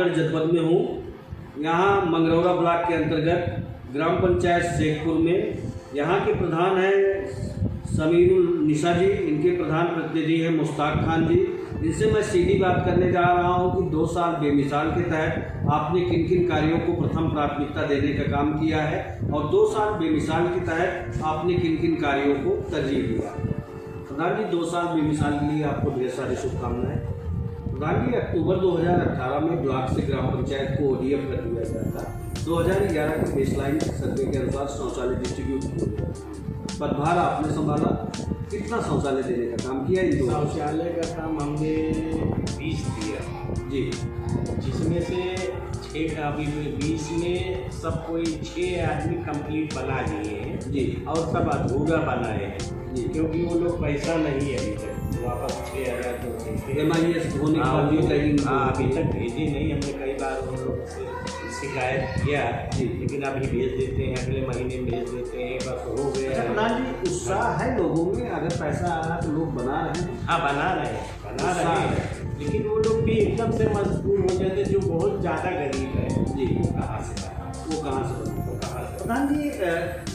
प्रतापगढ़ जनपद में हूँ। यहाँ मंगरौरा ब्लॉक के अंतर्गत ग्राम पंचायत शेखपुर में यहाँ के प्रधान हैं समीरुल निशा जी, इनके प्रधान प्रतिनिधि हैं मुश्ताक खान जी। इनसे मैं सीधी बात करने जा रहा हूँ कि 2 साल बेमिसाल के तहत आपने किन किन कार्यों को प्रथम प्राथमिकता देने का काम किया है और 2 साल बेमिसाल के तहत आपने किन किन कार्यों को तरजीह दिया। प्रधान जी, 2 साल बेमिसाल के लिए आपको ढेर सारी शुभकामनाएं। प्रधान जी, अक्टूबर 2018 में ब्लॉक से ग्राम पंचायत को ODF कर दिया गया था। 2011 के बेसलाइन सर्वे के अनुसार शौचालय डिस्ट्रीब्यूट किए गए। पदभार आपने संभाला, कितना शौचालय देने का काम किया? इन 2 शौचालय का काम हमने 20 दिया जी, जिसमें से 6 का अभी 20 में सब कोई 6 आदमी कंप्लीट बना लिए हैं जी और सब अधूरा बनाए हैं जी, क्योंकि वो लोग पैसा नहीं है अभी तक वापस 6,000 तो भेजते। MIS होने के बावजूद कहीं अभी तक भेजे नहीं। हमने कई बार उन लोग से शिकायत किया जी, लेकिन अभी भेज देते हैं, अगले महीने भेज देते हैं, बस हो गया। प्रधान जी, उत्साह है लोगों में, अगर पैसा आ रहा तो लोग बना रहे हैं। हाँ, बना रहे हैं, लेकिन वो लोग भी एकदम से मजबूर हो जाते हैं जो बहुत ज़्यादा गरीब है जी, कहाँ से बना। प्रधान जी,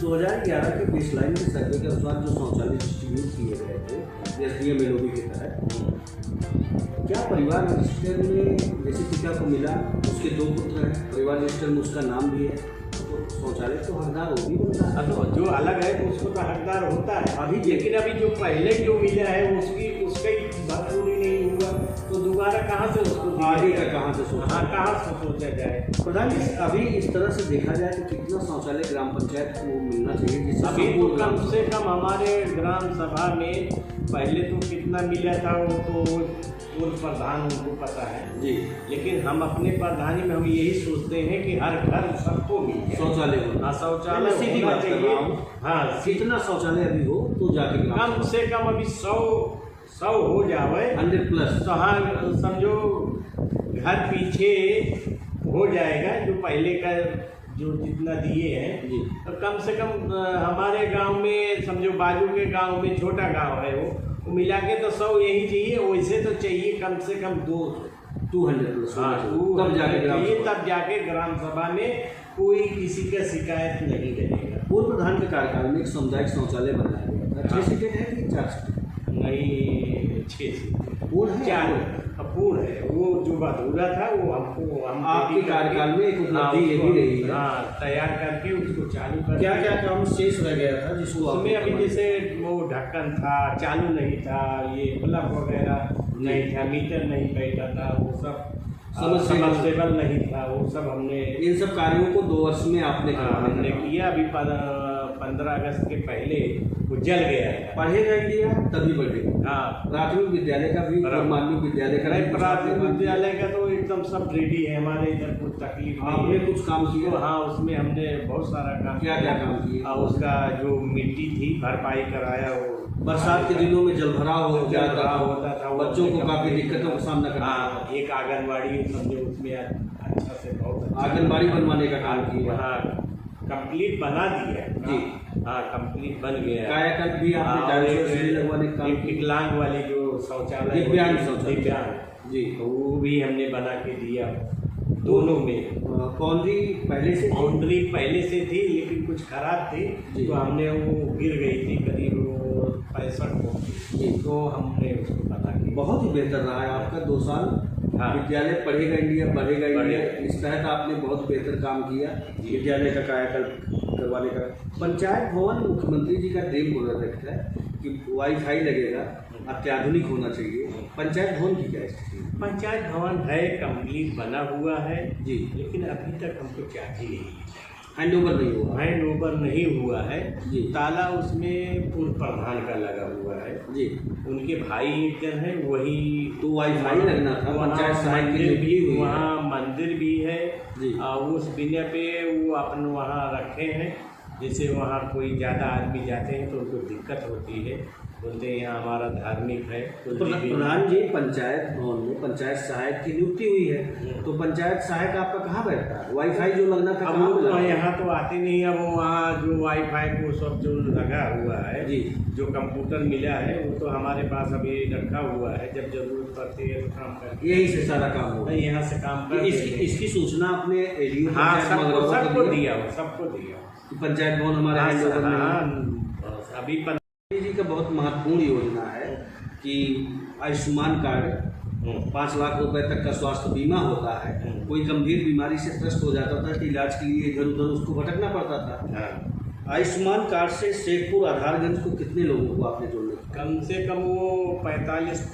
2011 के बेसलाइन के सर्वे के अनुसार जो शौचालय डिस्ट्रीब्यूट किए गए थे SDM LOB के तहत, क्या परिवार रजिस्टर में जैसे पिता को मिला, उसके 2 पुत्र हैं, परिवार रजिस्टर में उसका नाम भी है, तो शौचालय तो हकदार वो भी बनता है। तो जो अलग है तो उसको तो हकदार होता है अभी, लेकिन अभी जो पहले जो मिला है उसका ही भरपूरी नहीं हुआ तो दोबारा कहाँ से उसको आगे का कहाँ से सोचा? हाँ, कहाँ से सोचा जाए। प्रधान जी, अभी इस तरह से देखा जाए तो कितना शौचालय ग्राम पंचायत को मिलना चाहिए जिससे अभी तो कम से कम हमारे ग्राम सभा में पहले तो कितना मिला था वो तो पूर्व प्रधान उनको पता है जी, लेकिन हम अपने प्रधानी में हम यही सोचते हैं कि हर घर सबको मिले शौचालय हो। हाँ, शौचालय सीधी होना बात कर चाहिए। रहा हूँ। हाँ, कितना शौचालय अभी हो तो जाके कम से कम अभी 100 हो जावे 100+। तो हाँ, समझो घर पीछे हो जाएगा जो पहले का जो जितना दिए हैं जी, तो कम से कम हमारे गांव में समझो बाजू के गांव में छोटा गांव है वो मिला के तो 100 यही चाहिए। वैसे तो चाहिए कम से कम 200+। हाँ, तब जाके ग्राम चाहिए, सभा। तब जाके ग्राम सभा में कोई किसी का शिकायत नहीं रहेगा। पूर्व प्रधान के कार्यकाल में एक सामुदायिक शौचालय बनाया गया था। 6 सीटें हैं कि 4 सीटें? नहीं, 6 सीटें पूर्ण है? 4 पूर्ण है। वो जो अधूरा था वो हम आपके कार्यकाल में एक उपलब्धि ये भी रही है। हाँ, तैयार करके उसको चालू कर। क्या क्या काम शेष रह गया था जिसको उसमें अभी जैसे वो ढक्कन था चालू नहीं था, ये प्लग वगैरह नहीं था, मीटर नहीं बैठा था, वो सब समर्सेबल नहीं था, वो सब हमने इन सब कार्यों को 2 वर्ष में आपने हमने किया। अभी 15 अगस्त के पहले वो जल गया है। पढ़ेगा इंडिया तभी बढ़ेगा। हाँ, प्राथमिक विद्यालय का भी और माध्यमिक विद्यालय का भी प्राथमिक विद्यालय का तो एकदम सब रेडी है हमारे इधर, कुछ तकलीफ नहीं आपने है। कुछ काम किया? हाँ, उसमें हमने बहुत सारा काम क्या क्या काम किया? उसका जो मिट्टी थी भरपाई कराया। वो बरसात के दिनों में जलभराव हो जाता होता था, बच्चों को काफी दिक्कतों का सामना करना। हाँ, एक आंगनबाड़ी समझो उसमें अच्छा से बहुत अच्छा आंगनबाड़ी बनवाने का काम किया। हाँ, कंप्लीट बना दिया जी, हाँ, कंप्लीट बन गया। कायाकल्प भी आपने 400 लगवाने का काम किया। विकलांग वाली जो शौचालय दिव्यांग शौचालय। दिव्यांग जी, तो वो भी हमने बना के दिया दोनों में। बाउंड्री पहले से बाउंड्री पहले से थी लेकिन कुछ खराब थी जी, तो हमने वो गिर गई थी करीब 65 फुट जी, तो हमने उसको बना के। बहुत ही बेहतर रहा है आपका 2 साल। हाँ, विद्यालय पढ़ेगा इंडिया बढ़ेगा इंडिया, बढ़ेगा। इस तहत आपने बहुत बेहतर काम किया विद्यालय का कायाकल्प करवाने का। पंचायत भवन मुख्यमंत्री जी का ड्रीम प्रोजेक्ट है कि वाईफाई लगेगा, अत्याधुनिक होना चाहिए। पंचायत भवन की क्या स्थिति है? पंचायत भवन है, कंप्लीट बना हुआ है जी, लेकिन अभी तक हमको चाहिए नहीं, हैंड ओवर नहीं हुआ। हैंड ओवर नहीं हुआ है जी, ताला उसमें पूर्व प्रधान का लगा हुआ है जी, उनके भाई एक जन है वही तो वाईफाई लगना था। पंचायत सहायक मंदिर की भी हुई है। वहाँ मंदिर भी है जी, और उस बिना पे वो अपन वहाँ रखे हैं। जैसे वहाँ कोई ज़्यादा आदमी जाते हैं तो उनको दिक्कत होती है बोलते हैं यहाँ हमारा धार्मिक है। प्रधान जी, पंचायत भवन में पंचायत सहायक की नियुक्ति हुई है, तो पंचायत सहायक आपका कहाँ बैठता है? वाईफाई जो लगना था अब वो तो यहाँ तो आते नहीं है, वो वहाँ जो वाईफाई को सब जो लगा हुआ है जी, जो कंप्यूटर मिला है वो तो हमारे पास अभी रखा हुआ है, जब जरूरत पड़ती है तो काम करके यही से सारा काम होगा। यहाँ से काम कर इसकी सूचना आपने एडीओ हाँ सबको दिया, सबको दिया। पंचायत भवन हमारे अभी जी का बहुत महत्वपूर्ण योजना है कि आयुष्मान कार्ड 5 लाख रुपए तक का स्वास्थ्य बीमा होता है। कोई गंभीर बीमारी से त्रस्त हो जाता था कि इलाज के लिए इधर उधर उसको भटकना पड़ता था। आयुष्मान कार्ड से शेखपुर आधारगंज को कितने लोगों को आपने जोड़ने? कम से कम वो 45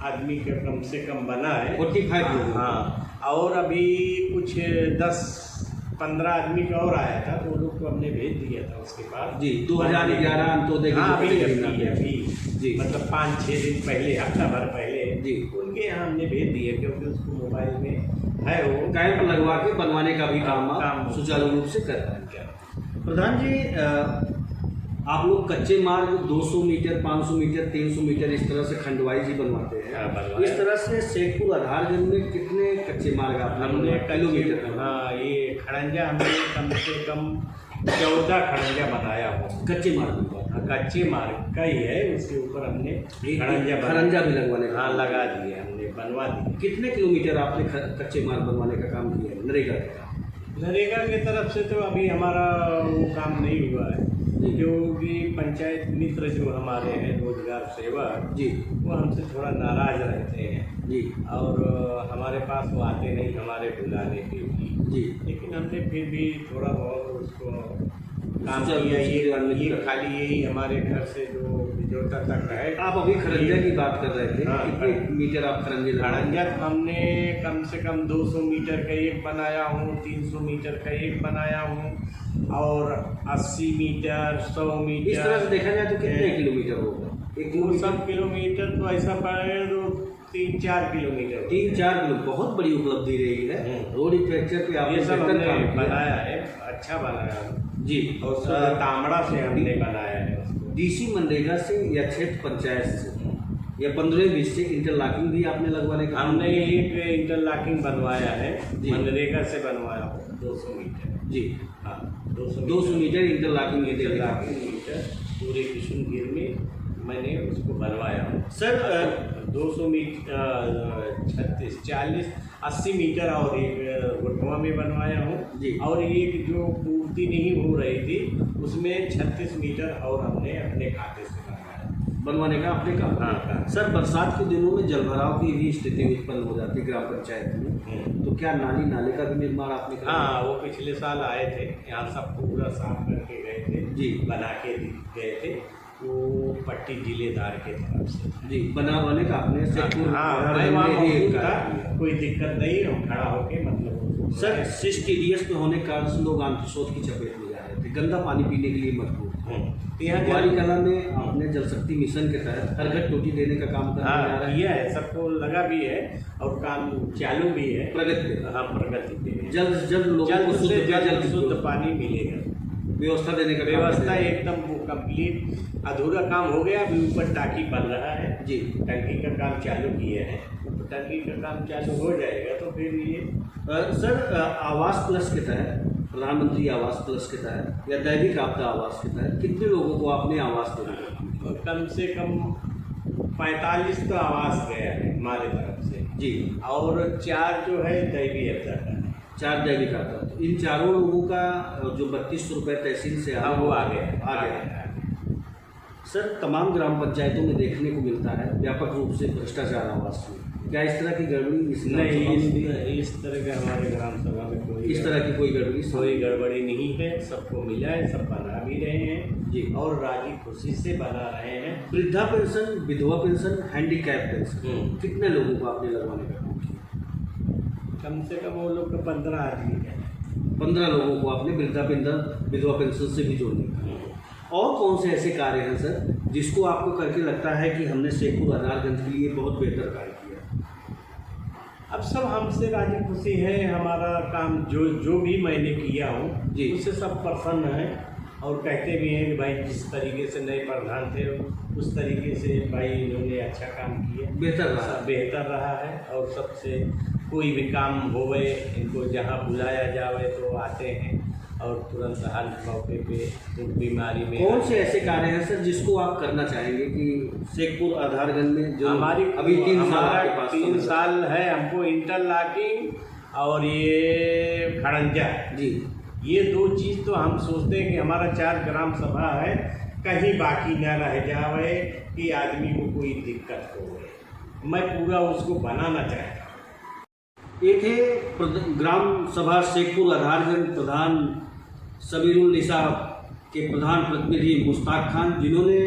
आदमी का कम से कम बना है, 45 लोग। हाँ, और अभी कुछ 10-15 आदमी का और आया था, तो लोग को हमने भेज दिया था उसके पास जी। 2011 अंत्योदय अभी जी, मतलब 5-6 दिन पहले, हफ्ता भर पहले जी उनके यहाँ हमने भेज दिया, क्योंकि उसको मोबाइल में है वो कैंप लगवा के बनवाने का भी काम सुचारू रूप से कर रहे हैं। प्रधान जी, आप लोग कच्चे मार्ग 200 मीटर, 500 मीटर, 300 मीटर इस तरह से खंडवाई जी बनवाते हैं। इस तरह से शेखपुर आधारगंज में कितने कच्चे मार्ग आपने किलोमीटर? हाँ, ये खड़ंजा हमने कम से कम 14 खड़ंजा बनाया हो। कच्चे मार्ग? कच्चे मार्ग का ही है, उसके ऊपर हमने खड़ंजा भी लगवाने का? हाँ, लगा दिए हमने, बनवा दिए। कितने किलोमीटर आपने कच्चे मार्ग बनवाने का काम किया है नरेगा का? नरेगा की तरफ से तो अभी हमारा वो काम नहीं हुआ है, क्योंकि पंचायत मित्र जो हमारे हैं रोजगार सेवक जी, वो हमसे थोड़ा नाराज रहते हैं जी, और हमारे पास वो आते नहीं हमारे बुलाने के लिए जी। लेकिन हमने फिर भी थोड़ा बहुत उसको काम किया। ये खाली यही हमारे घर से जो बिजौटा तक है। आप अभी खरंजा की बात कर रहे थे, कितने मीटर आप खरंजा हमने कम से कम 200 मीटर का एक बनाया हूँ, 300 मीटर का एक बनाया हूँ, और 80 मीटर, 100 मीटर। इस तरह से देखा जाए तो कितने किलोमीटर होगा? एक सब किलोमीटर तो ऐसा पड़ेगा तो 3-4 किलोमीटर। 3-4 किलो, बहुत बड़ी उपलब्धि रही है। रोड इंफ्रास्ट्रक्चर पे आपने सब बनाया है, अच्छा बनाया जी। और तांबड़ा से हमने बनाया है उसको। डीसी मनरेगा से या क्षेत्र पंचायत से या 15-20 से इंटरलॉकिंग भी आपने लगवाने का? हमने एक इंटरलॉकिंग बनवाया है, मनरेगा से बनवाया हो 200 मीटर जी। हाँ, 200 मीटर इंटरलॉकिंग मीटर पूरे किशनगढ़ में मैंने उसको बनवाया हूँ। सर 200 मीटर 36, 40, 80 मीटर और एक गुटवा में बनवाया हूँ जी। और एक जो पूर्ति नहीं हो रही थी उसमें 36 मीटर और हमने अपने खाते से बनवाने का आपने काम। हाँ। सर, बरसात के दिनों में जलभराव की भी स्थिति उत्पन्न हो जाती है ग्राम पंचायत में, तो क्या नाली नाले का भी निर्माण आपने किया? हाँ, वो पिछले साल आए थे, यहाँ सब पूरा साफ करके गए थे जी, बना के गए थे, वो पट्टी जिलेदार के तरफ से जी बनाने का आपने कोई दिक्कत नहीं, हम खड़ा होके मतलब। सर, सिस्ट टीडीएस में होने के कारण से लोग आंतशोथ की चपेट में जा रहे थे, गंदा पानी पीने के लिए मजबूर। यहाँ ग्वारी कला में आपने जल शक्ति मिशन के तहत हर घर टोटी देने का काम करने जा रहा है। किया है, सबको लगा भी है और काम चालू भी है, प्रगति पे। हाँ, प्रगति पे। जल्द से जल्द लोगों को शुद्ध पानी मिलेगा, व्यवस्था देने का व्यवस्था एकदम वो कंप्लीट। अधूरा काम हो गया, अभी ऊपर टाँकी बन रहा है जी, टंकी का काम चालू किए हैं, टंकी का काम चालू हो जाएगा तो फिर ये। सर, आवास प्लस के तहत, प्रधानमंत्री आवास प्लस के तहत या दैनिक आपदा आवास के तहत कितने लोगों को आपने आवास दिया? कम से कम 45 तो आवास गया है हमारे तरफ से जी, और 4 जो है दैवीय आपदा का है। 4 दैविक आपदा। तो इन चारों लोगों का जो 3200 रुपये तहसील से वो आ गया। सर, तमाम ग्राम पंचायतों में देखने को मिलता है व्यापक रूप से भ्रष्टाचार आवास में, क्या इस तरह की गड़बड़ी इस तरह का हमारे ग्राम सभा में कोई इस तरह की कोई गड़बड़ी नहीं है, सबको मिला है, सब बना भी रहे हैं जी, और राजी खुशी से बना रहे हैं। वृद्धा पेंशन, विधवा पेंशन, हैंडीकैप पेंशन कितने लोगों को आपने लगवाने का काम किया? कम से कम वो लोग का 15 आदमी है। 15 लोगों को आपने वृद्धा पेंशन, विधवा पेंशन से भी जोड़ने का। और कौन से ऐसे कार्य हैं सर जिसको आपको करके लगता है कि हमने शेखपुर आधारगंज के लिए बहुत बेहतर कार्य किया? अब सब हमसे राजी खुशी है, हमारा काम जो भी मैंने किया हूँ जी, उससे सब प्रसन्न है और कहते भी हैं कि भाई जिस तरीके से नए प्रधान थे उस तरीके से भाई इन्होंने अच्छा काम किया, बेहतर रहा है। और सबसे कोई भी काम होवे इनको जहाँ बुलाया जावे तो आते हैं और तुरंत हर मौके पे बीमारी में। कौन से ऐसे कार्य हैं सर जिसको आप करना चाहेंगे कि शेखपुर आधारगंज में जो हमारी अभी 3 साल है हमको इंटरलॉकिंग और ये खड़ंजा जी, ये 2 चीज़ तो हम सोचते हैं कि हमारा 4 ग्राम सभा है कहीं बाकी न रह जावे कि आदमी को कोई दिक्कत हो। मैं पूरा उसको बनाना चाहता हूँ। एक है ग्राम सभा शेखपुर आधारगंज प्रधान समीरुल निसा के प्रधान प्रतिनिधि मुश्ताक खान, जिन्होंने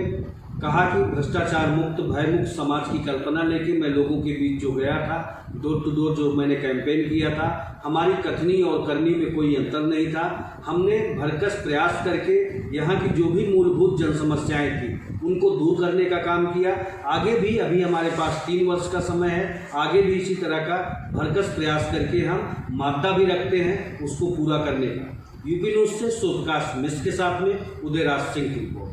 कहा कि भ्रष्टाचार मुक्त भयमुक्त समाज की कल्पना लेके मैं लोगों के बीच जो गया था, डोर टू डोर जो मैंने कैंपेन किया था, हमारी कथनी और करनी में कोई अंतर नहीं था। हमने भरकस प्रयास करके यहाँ की जो भी मूलभूत जन समस्याएं थी उनको दूर करने का काम किया। आगे भी अभी हमारे पास 3 वर्ष का समय है, आगे भी इसी तरह का भरकस प्रयास करके हम मादा भी रखते हैं उसको पूरा करने का। यूपी न्यूज़ से सुप्रकाश मिश्र के साथ में उदयराज सिंह की रिपोर्ट।